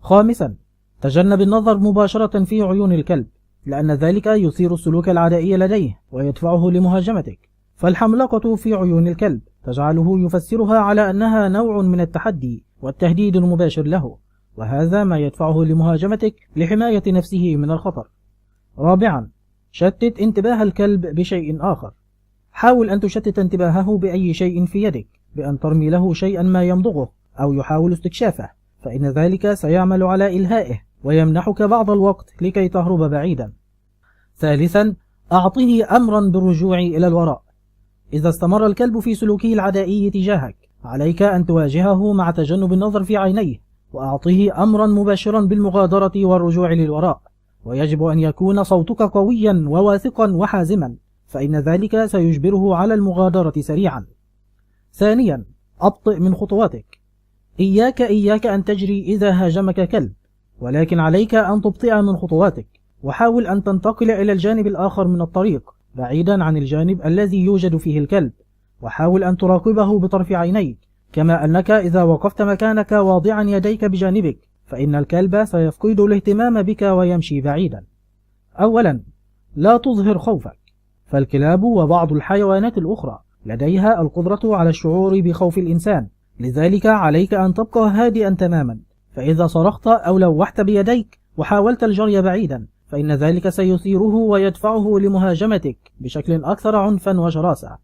خامسا، تجنب النظر مباشرة في عيون الكلب، لأن ذلك يثير السلوك العدائي لديه ويدفعه لمهاجمتك، فالحملقة في عيون الكلب تجعله يفسرها على أنها نوع من التحدي والتهديد المباشر له، وهذا ما يدفعه لمهاجمتك لحماية نفسه من الخطر. رابعا، شتت انتباه الكلب بشيء آخر. حاول أن تشتت انتباهه بأي شيء في يدك، بأن ترمي له شيئا ما يمضغه أو يحاول استكشافه، فإن ذلك سيعمل على إلهائه ويمنحك بعض الوقت لكي تهرب بعيدا. ثالثا، أعطه أمرا بالرجوع إلى الوراء. إذا استمر الكلب في سلوكه العدائي تجاهك، عليك أن تواجهه مع تجنب النظر في عينيه، وأعطه أمرا مباشرا بالمغادرة والرجوع للوراء، ويجب أن يكون صوتك قويا وواثقا وحازما، فإن ذلك سيجبره على المغادرة سريعا. ثانيا، أبطئ من خطواتك. إياك أن تجري إذا هاجمك كلب، ولكن عليك أن تبطئ من خطواتك، وحاول أن تنتقل إلى الجانب الآخر من الطريق بعيدا عن الجانب الذي يوجد فيه الكلب، وحاول أن تراقبه بطرف عينيك، كما أنك إذا وقفت مكانك واضعا يديك بجانبك فإن الكلب سيفقد الاهتمام بك ويمشي بعيدا. أولا، لا تظهر خوفك، فالكلاب وبعض الحيوانات الأخرى لديها القدرة على الشعور بخوف الإنسان، لذلك عليك أن تبقى هادئا تماما، فإذا صرخت أو لوحت بيديك وحاولت الجري بعيدا فإن ذلك سيثيره ويدفعه لمهاجمتك بشكل أكثر عنفا وشراسة.